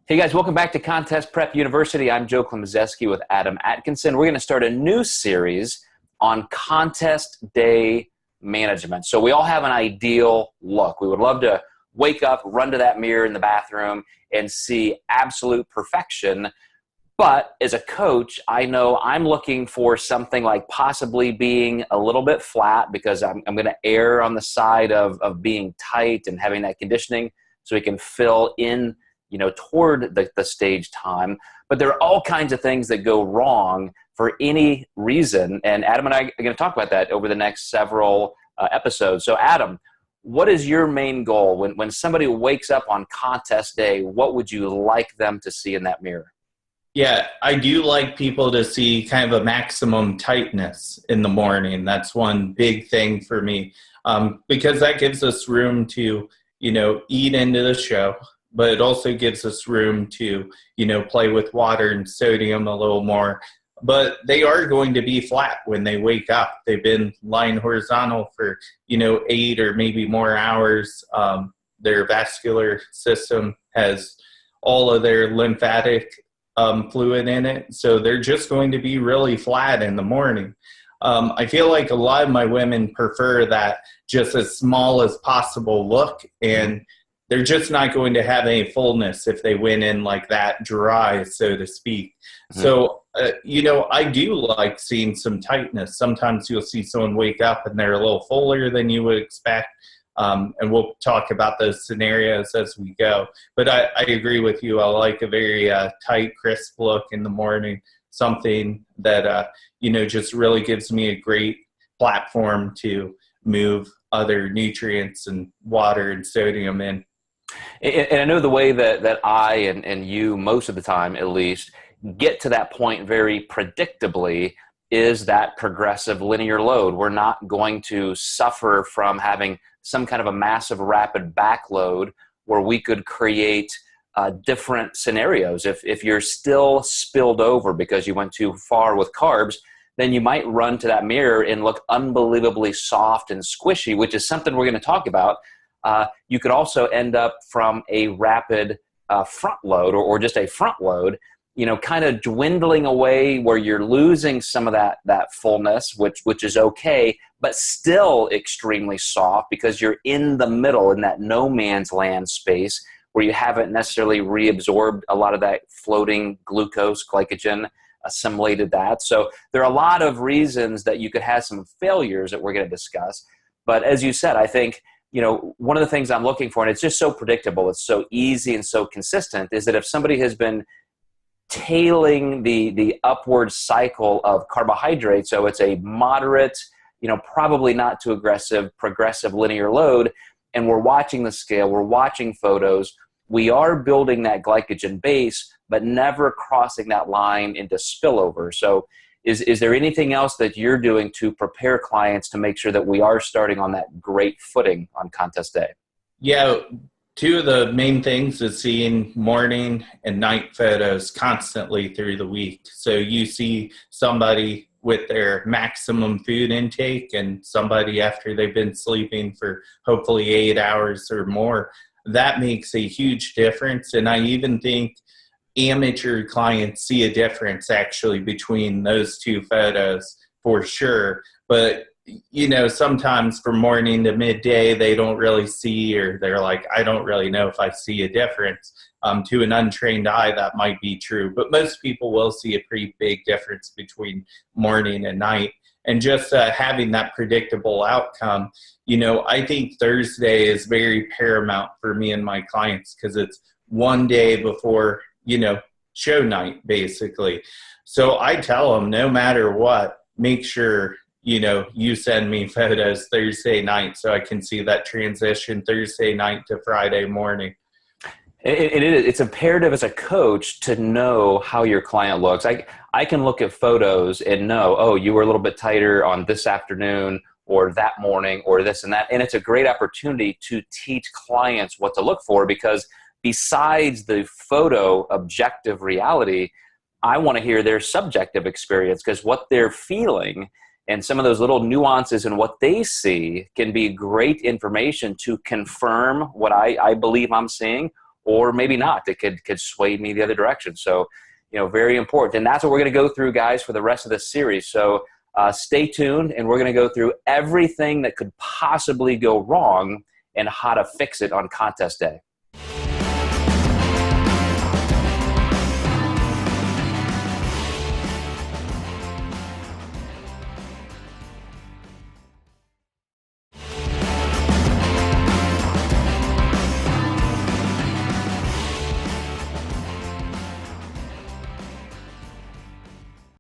Hey guys, welcome back to Contest Prep University. I'm Joe Klemczewski with Adam Atkinson. We're going to start a new series on contest day management. So we all have an ideal look. We would love to wake up, run to that mirror in the bathroom, and see absolute perfection. But as a coach, I know I'm looking for something like possibly being a little bit flat because I'm going to err on the side of being tight and having that conditioning so we can fill in toward the stage time. But there are all kinds of things that go wrong for any reason. And Adam and I are going to talk about that over the next several episodes. So Adam, what is your main goal? When somebody wakes up on contest day, what would you like them to see in that mirror? Yeah, I do like people to see kind of a maximum tightness in the morning. That's one big thing for me, because that gives us room to, eat into the show. But it also gives us room to, play with water and sodium a little more. But they are going to be flat when they wake up. They've been lying horizontal for, 8 or maybe more hours. Their vascular system has all of their lymphatic fluid in it. So they're just going to be really flat in the morning. I feel like a lot of my women prefer that just as small as possible look, and they're just not going to have any fullness if they went in like that dry, so to speak. Mm-hmm. So, I do like seeing some tightness. Sometimes you'll see someone wake up and they're a little fuller than you would expect. And we'll talk about those scenarios as we go. But I agree with you. I like a very tight, crisp look in the morning, something that, just really gives me a great platform to move other nutrients and water and sodium in. And I know the way that I and you, most of the time at least, get to that point very predictably is that progressive linear load. We're not going to suffer from having some kind of a massive rapid backload where we could create different scenarios. If you're still spilled over because you went too far with carbs, then you might run to that mirror and look unbelievably soft and squishy, which is something we're going to talk about. You could also end up from a rapid front load or just a front load, kind of dwindling away where you're losing some of that fullness, which is okay, but still extremely soft because you're in the middle in that no man's land space where you haven't necessarily reabsorbed a lot of that floating glucose, glycogen, assimilated that. So there are a lot of reasons that you could have some failures that we're going to discuss. But as you said, I think one of the things I'm looking for, and it's just so predictable, it's so easy and so consistent, is that if somebody has been tailing the upward cycle of carbohydrates, so it's a moderate, probably not too aggressive, progressive linear load, and we're watching the scale, we're watching photos, we are building that glycogen base, but never crossing that line into spillover. So is there anything else that you're doing to prepare clients to make sure that we are starting on that great footing on contest day? Yeah, two of the main things is seeing morning and night photos constantly through the week. So you see somebody with their maximum food intake and somebody after they've been sleeping for hopefully 8 hours or more. That makes a huge difference. And I even think amateur clients see a difference actually between those two photos for sure. But, sometimes from morning to midday, they don't really see, or they're like, I don't really know if I see a difference. To an untrained eye, that might be true. But most people will see a pretty big difference between morning and night. And just having that predictable outcome, I think Thursday is very paramount for me and my clients because it's one day before show night, basically. So I tell them, no matter what, make sure, you send me photos Thursday night so I can see that transition Thursday night to Friday morning. It's imperative as a coach to know how your client looks. I can look at photos and know, oh, you were a little bit tighter on this afternoon or that morning or this and that. And it's a great opportunity to teach clients what to look for because besides the photo objective reality, I want to hear their subjective experience because what they're feeling and some of those little nuances in what they see can be great information to confirm what I believe I'm seeing or maybe not. It could sway me the other direction. So, very important. And that's what we're going to go through, guys, for the rest of this series. So stay tuned, and we're going to go through everything that could possibly go wrong and how to fix it on contest day.